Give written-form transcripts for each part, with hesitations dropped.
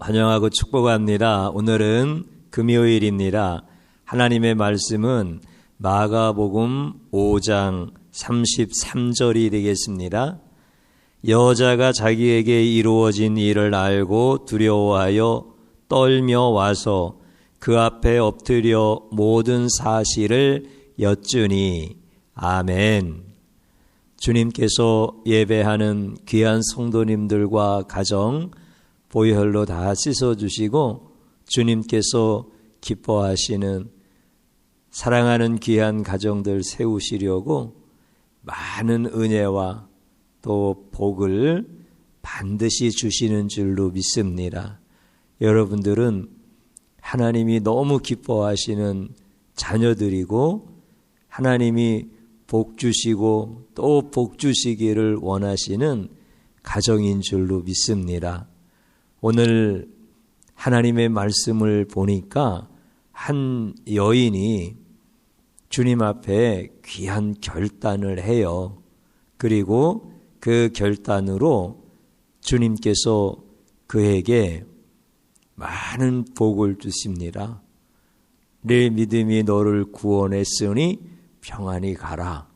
환영하고 축복합니다. 오늘은 금요일입니다. 하나님의 말씀은 마가복음 5장 33절이 되겠습니다. 여자가 자기에게 이루어진 일을 알고 두려워하여 떨며 와서 그 앞에 엎드려 모든 사실을 여쭈니. 아멘. 주님께서 예배하는 귀한 성도님들과 가정 보혈로 다 씻어주시고 주님께서 기뻐하시는 사랑하는 귀한 가정들 세우시려고 많은 은혜와 또 복을 반드시 주시는 줄로 믿습니다. 여러분들은 하나님이 너무 기뻐하시는 자녀들이고 하나님이 복 주시고 또 복 주시기를 원하시는 가정인 줄로 믿습니다. 오늘 하나님의 말씀을 보니까 한 여인이 주님 앞에 귀한 결단을 해요. 그리고 그 결단으로 주님께서 그에게 많은 복을 주십니다. 내 믿음이 너를 구원했으니 평안히 가라.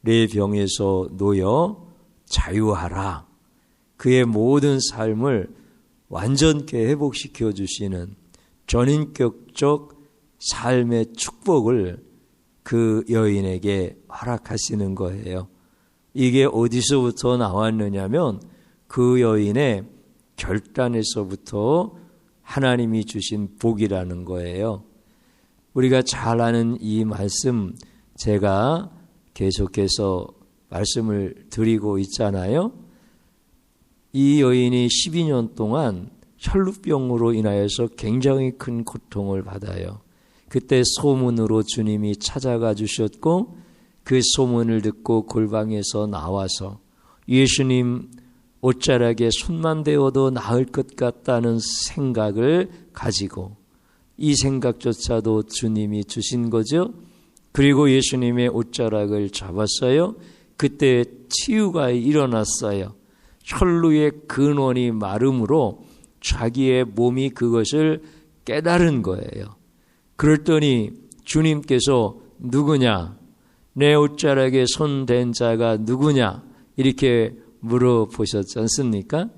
내 병에서 놓여 자유하라. 그의 모든 삶을 완전케 회복시켜 주시는 전인격적 삶의 축복을 그 여인에게 허락하시는 거예요. 이게 어디서부터 나왔느냐면 그 여인의 결단에서부터 하나님이 주신 복이라는 거예요. 우리가 잘 아는 이 말씀 제가 계속해서 말씀을 드리고 있잖아요. 이 여인이 12년 동안 혈루병으로 인하여서 굉장히 큰 고통을 받아요. 그때 소문으로 주님이 찾아가 주셨고 그 소문을 듣고 골방에서 나와서 예수님 옷자락에 손만 대어도 나을 것 같다는 생각을 가지고 이 생각조차도 주님이 주신 거죠. 그리고 예수님의 옷자락을 잡았어요. 그때 치유가 일어났어요. 혈루의 근원이 마름으로 자기의 몸이 그것을 깨달은 거예요. 그랬더니 주님께서 누구냐? 내 옷자락에 손댄 자가 누구냐? 이렇게 물어보셨지 않습니까?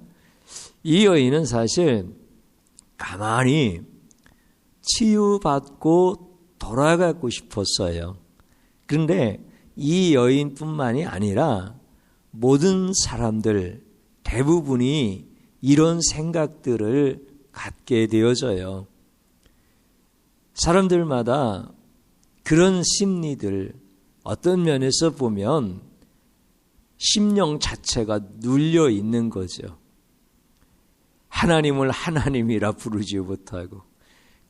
이 여인은 사실 가만히 치유받고 돌아가고 싶었어요. 그런데 이 여인뿐만이 아니라 모든 사람들 대부분이 이런 생각들을 갖게 되어져요. 사람들마다 그런 심리들 어떤 면에서 보면 심령 자체가 눌려 있는 거죠. 하나님을 하나님이라 부르지 못하고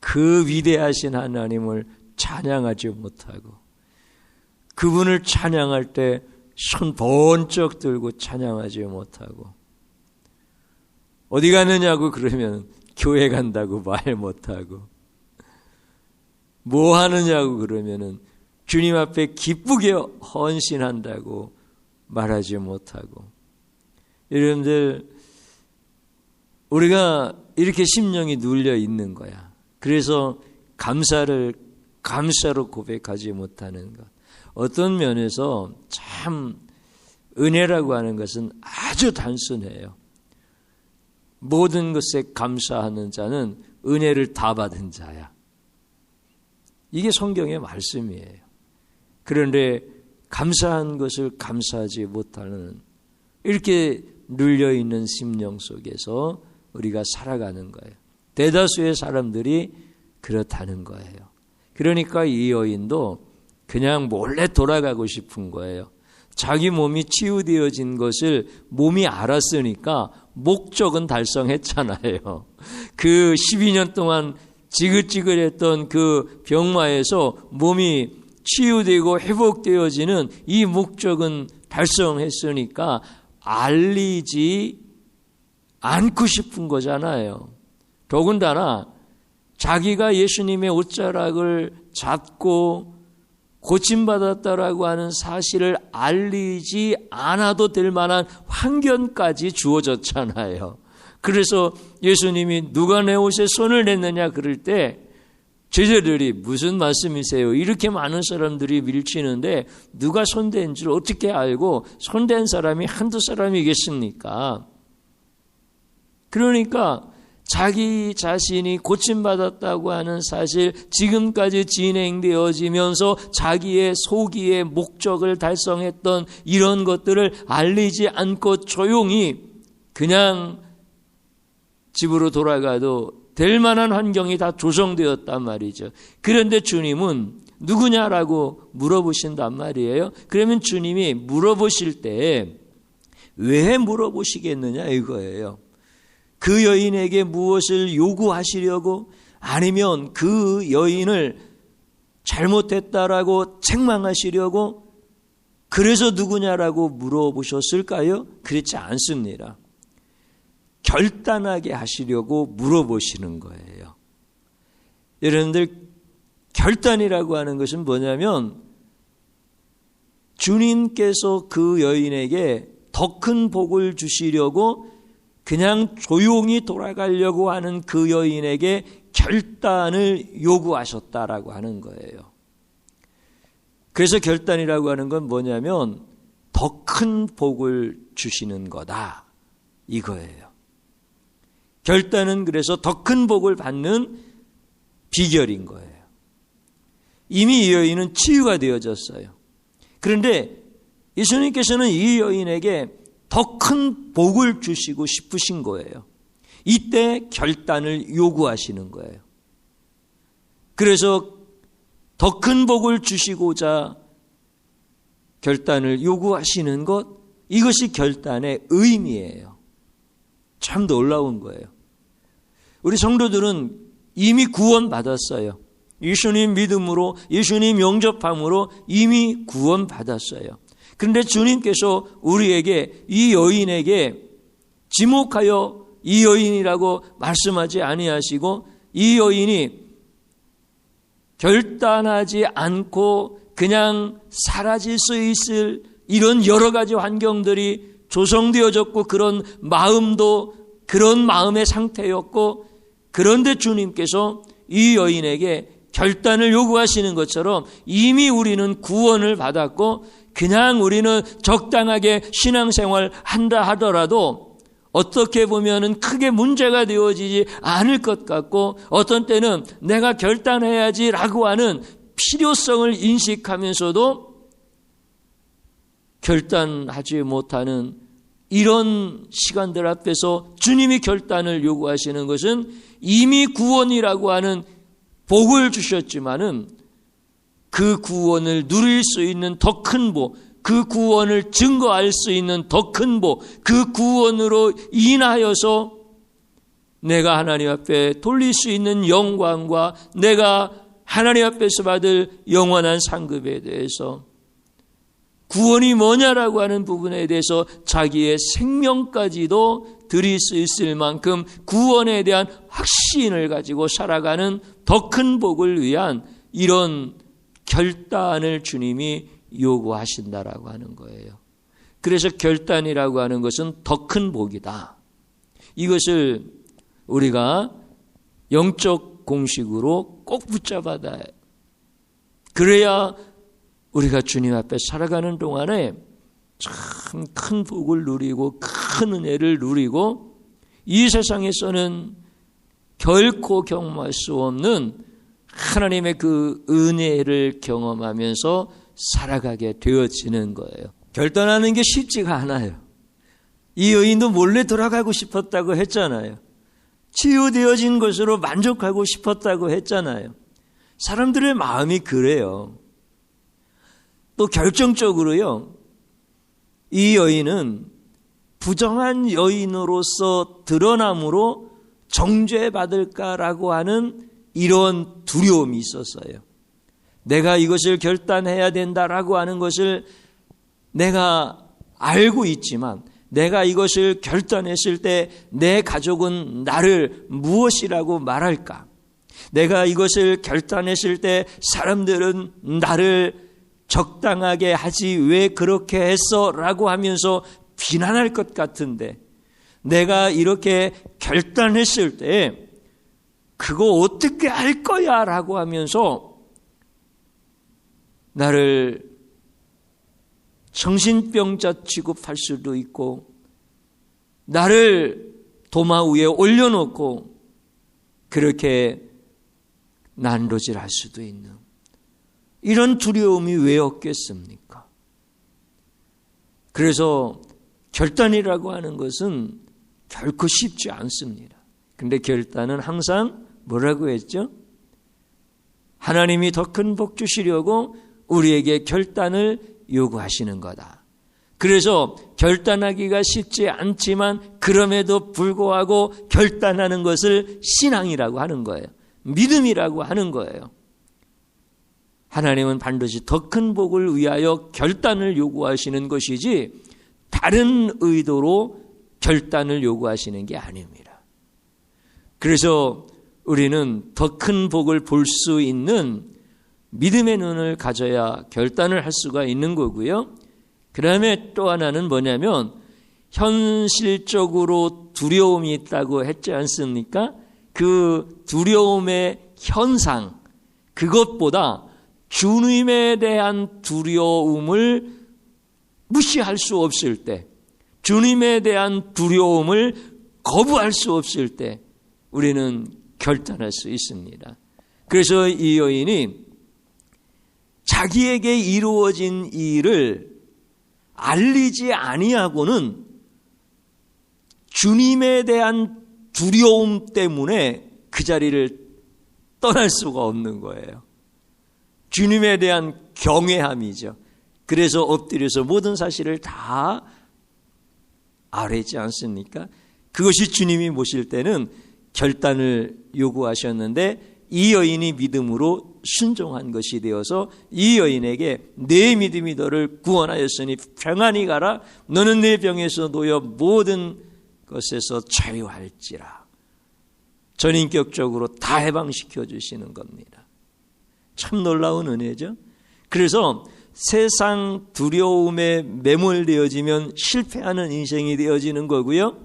그 위대하신 하나님을 찬양하지 못하고 그분을 찬양할 때 손 번쩍 들고 찬양하지 못하고 어디 가느냐고 그러면 교회 간다고 말 못하고 뭐 하느냐고 그러면은 주님 앞에 기쁘게 헌신한다고 말하지 못하고. 여러분들 우리가 이렇게 심령이 눌려 있는 거야. 그래서 감사로 고백하지 못하는 것. 어떤 면에서 참 은혜라고 하는 것은 아주 단순해요. 모든 것에 감사하는 자는 은혜를 다 받은 자야. 이게 성경의 말씀이에요. 그런데 감사한 것을 감사하지 못하는 이렇게 눌려있는 심령 속에서 우리가 살아가는 거예요. 대다수의 사람들이 그렇다는 거예요. 그러니까 이 여인도 그냥 몰래 돌아가고 싶은 거예요. 자기 몸이 치유되어진 것을 몸이 알았으니까 목적은 달성했잖아요. 그 12년 동안 지긋지긋했던 그 병마에서 몸이 치유되고 회복되어지는 이 목적은 달성했으니까 알리지 않고 싶은 거잖아요. 더군다나 자기가 예수님의 옷자락을 잡고 고침받았다라고 하는 사실을 알리지 않아도 될 만한 환경까지 주어졌잖아요. 그래서 예수님이 누가 내 옷에 손을 댔느냐 그럴 때 제자들이 무슨 말씀이세요? 이렇게 많은 사람들이 밀치는데 누가 손댄 줄 어떻게 알고 손댄 사람이 한두 사람이겠습니까? 그러니까 자기 자신이 고침받았다고 하는 사실, 지금까지 진행되어지면서 자기의 소기의 목적을 달성했던 이런 것들을 알리지 않고 조용히 그냥 집으로 돌아가도 될 만한 환경이 다 조성되었단 말이죠. 그런데 주님은 누구냐라고 물어보신단 말이에요. 그러면 주님이 물어보실 때 왜 물어보시겠느냐 이거예요. 그 여인에게 무엇을 요구하시려고, 아니면 그 여인을 잘못했다라고 책망하시려고, 그래서 누구냐라고 물어보셨을까요? 그렇지 않습니다. 결단하게 하시려고 물어보시는 거예요. 여러분들, 결단이라고 하는 것은 뭐냐면 주님께서 그 여인에게 더 큰 복을 주시려고 그냥 조용히 돌아가려고 하는 그 여인에게 결단을 요구하셨다라고 하는 거예요. 그래서 결단이라고 하는 건 뭐냐면 더 큰 복을 주시는 거다 이거예요. 결단은 그래서 더 큰 복을 받는 비결인 거예요. 이미 이 여인은 치유가 되어졌어요. 그런데 예수님께서는 이 여인에게 더 큰 복을 주시고 싶으신 거예요. 이때 결단을 요구하시는 거예요. 그래서 더 큰 복을 주시고자 결단을 요구하시는 것, 이것이 결단의 의미예요. 참 놀라운 거예요. 우리 성도들은 이미 구원받았어요. 예수님 믿음으로, 예수님 영접함으로 이미 구원받았어요. 그런데 주님께서 우리에게, 이 여인에게 지목하여 이 여인이라고 말씀하지 아니하시고, 이 여인이 결단하지 않고 그냥 사라질 수 있을 이런 여러 가지 환경들이 조성되어졌고, 그런 마음도 그런 마음의 상태였고, 그런데 주님께서 이 여인에게 결단을 요구하시는 것처럼 이미 우리는 구원을 받았고, 그냥 우리는 적당하게 신앙생활 한다 하더라도 어떻게 보면은 크게 문제가 되어지지 않을 것 같고, 어떤 때는 내가 결단해야지라고 하는 필요성을 인식하면서도 결단하지 못하는 이런 시간들 앞에서 주님이 결단을 요구하시는 것은 이미 구원이라고 하는 복을 주셨지만은 그 구원을 누릴 수 있는 더 큰 복, 그 구원을 증거할 수 있는 더 큰 복, 그 구원으로 인하여서 내가 하나님 앞에 돌릴 수 있는 영광과 내가 하나님 앞에서 받을 영원한 상급에 대해서, 구원이 뭐냐라고 하는 부분에 대해서 자기의 생명까지도 드릴 수 있을 만큼 구원에 대한 확신을 가지고 살아가는 더 큰 복을 위한 이런 결단을 주님이 요구하신다라고 하는 거예요. 그래서 결단이라고 하는 것은 더 큰 복이다. 이것을 우리가 영적 공식으로 꼭 붙잡아야 돼. 그래야 우리가 주님 앞에 살아가는 동안에 참 큰 복을 누리고 큰 은혜를 누리고, 이 세상에서는 결코 경험할 수 없는 하나님의 그 은혜를 경험하면서 살아가게 되어지는 거예요. 결단하는 게 쉽지가 않아요. 이 여인도 몰래 돌아가고 싶었다고 했잖아요. 치유되어진 것으로 만족하고 싶었다고 했잖아요. 사람들의 마음이 그래요. 또 결정적으로요, 이 여인은 부정한 여인으로서 드러남으로 정죄받을까라고 하는 이런 두려움이 있었어요. 내가 이것을 결단해야 된다라고 하는 것을 내가 알고 있지만, 내가 이것을 결단했을 때 내 가족은 나를 무엇이라고 말할까? 내가 이것을 결단했을 때 사람들은 나를 적당하게 하지 왜 그렇게 했어? 라고 하면서 비난할 것 같은데, 내가 이렇게 결단했을 때 그거 어떻게 할 거야 라고 하면서 나를 정신병자 취급할 수도 있고 나를 도마 위에 올려놓고 그렇게 난도질할 수도 있는 이런 두려움이 왜 없겠습니까? 그래서 결단이라고 하는 것은 결코 쉽지 않습니다. 그런데 결단은 항상 뭐라고 했죠? 하나님이 더 큰 복 주시려고 우리에게 결단을 요구하시는 거다. 그래서 결단하기가 쉽지 않지만 그럼에도 불구하고 결단하는 것을 신앙이라고 하는 거예요. 믿음이라고 하는 거예요. 하나님은 반드시 더 큰 복을 위하여 결단을 요구하시는 것이지 다른 의도로 결단을 요구하시는 게 아닙니다. 그래서 우리는 더 큰 복을 볼 수 있는 믿음의 눈을 가져야 결단을 할 수가 있는 거고요. 그 다음에 또 하나는 뭐냐면 현실적으로 두려움이 있다고 했지 않습니까? 그 두려움의 현상, 그것보다 주님에 대한 두려움을 무시할 수 없을 때, 주님에 대한 두려움을 거부할 수 없을 때 우리는 결단할 수 있습니다. 그래서 이 여인이 자기에게 이루어진 일을 알리지 아니하고는 주님에 대한 두려움 때문에 그 자리를 떠날 수가 없는 거예요. 주님에 대한 경외함이죠. 그래서 엎드려서 모든 사실을 다 아뢰지 않습니까? 그것이 주님이 모실 때는 결단을 요구하셨는데 이 여인이 믿음으로 순종한 것이 되어서 이 여인에게 내 믿음이 너를 구원하였으니 평안히 가라. 너는 내 병에서 놓여 모든 것에서 자유할지라. 전인격적으로 다 해방시켜 주시는 겁니다. 참 놀라운 은혜죠. 그래서 세상 두려움에 매몰되어지면 실패하는 인생이 되어지는 거고요.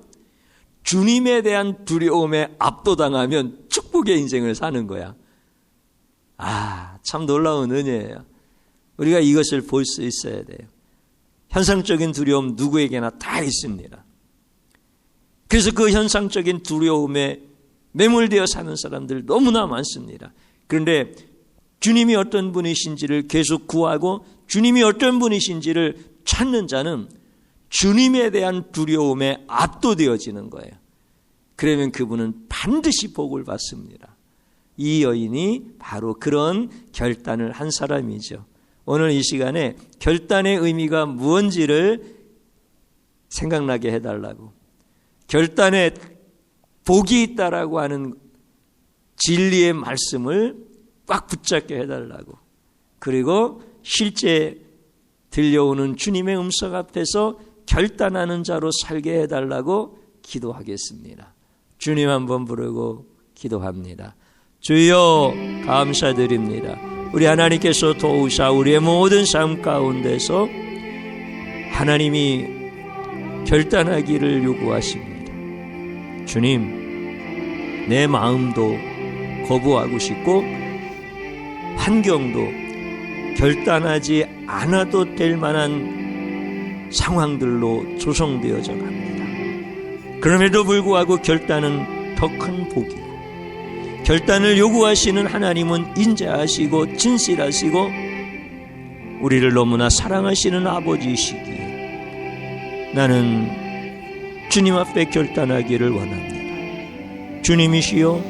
주님에 대한 두려움에 압도당하면 축복의 인생을 사는 거야. 참 놀라운 은혜예요. 우리가 이것을 볼 수 있어야 돼요. 현상적인 두려움 누구에게나 다 있습니다. 그래서 그 현상적인 두려움에 매몰되어 사는 사람들 너무나 많습니다. 그런데 주님이 어떤 분이신지를 계속 구하고 주님이 어떤 분이신지를 찾는 자는 주님에 대한 두려움에 압도되어지는 거예요. 그러면 그분은 반드시 복을 받습니다. 이 여인이 바로 그런 결단을 한 사람이죠. 오늘 이 시간에 결단의 의미가 무엇인지를 생각나게 해달라고, 결단에 복이 있다라고 하는 진리의 말씀을 꽉 붙잡게 해달라고, 그리고 실제 들려오는 주님의 음성 앞에서 결단하는 자로 살게 해달라고 기도하겠습니다. 주님 한번 부르고 기도합니다. 주여 감사드립니다. 우리 하나님께서 도우사 우리의 모든 삶 가운데서 하나님이 결단하기를 요구하십니다. 주님, 내 마음도 거부하고 싶고 환경도 결단하지 않아도 될 만한 상황들로 조성되어져 갑니다. 그럼에도 불구하고 결단은 더 큰 복이고, 결단을 요구하시는 하나님은 인자하시고 진실하시고 우리를 너무나 사랑하시는 아버지이시기에 나는 주님 앞에 결단하기를 원합니다. 주님이시여,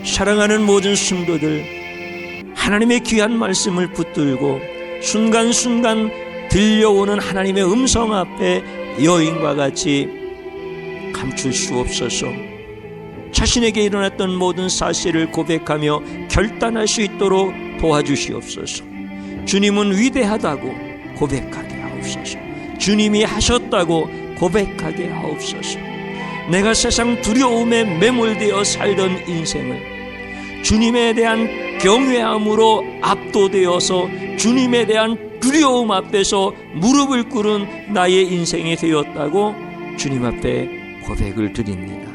사랑하는 모든 성도들 하나님의 귀한 말씀을 붙들고 순간순간 들려오는 하나님의 음성 앞에 여인과 같이 감출 수 없어서 자신에게 일어났던 모든 사실을 고백하며 결단할 수 있도록 도와주시옵소서. 주님은 위대하다고 고백하게 하옵소서. 주님이 하셨다고 고백하게 하옵소서. 내가 세상 두려움에 매몰되어 살던 인생을 주님에 대한 경외함으로 압도되어서 주님에 대한 두려움 앞에서 무릎을 꿇은 나의 인생이 되었다고 주님 앞에 고백을 드립니다.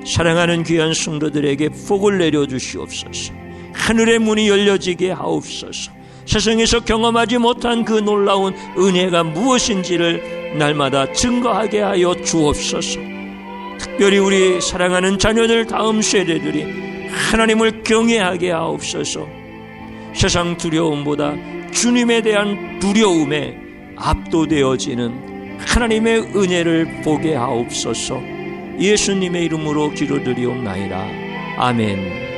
사랑하는 귀한 성도들에게 복을 내려주시옵소서. 하늘의 문이 열려지게 하옵소서. 세상에서 경험하지 못한 그 놀라운 은혜가 무엇인지를 날마다 증거하게 하여 주옵소서. 특별히 우리 사랑하는 자녀들 다음 세대들이 하나님을 경외하게 하옵소서. 세상 두려움보다 주님에 대한 두려움에 압도되어지는 하나님의 은혜를 보게 하옵소서. 예수님의 이름으로 기도드리옵나이다. 아멘.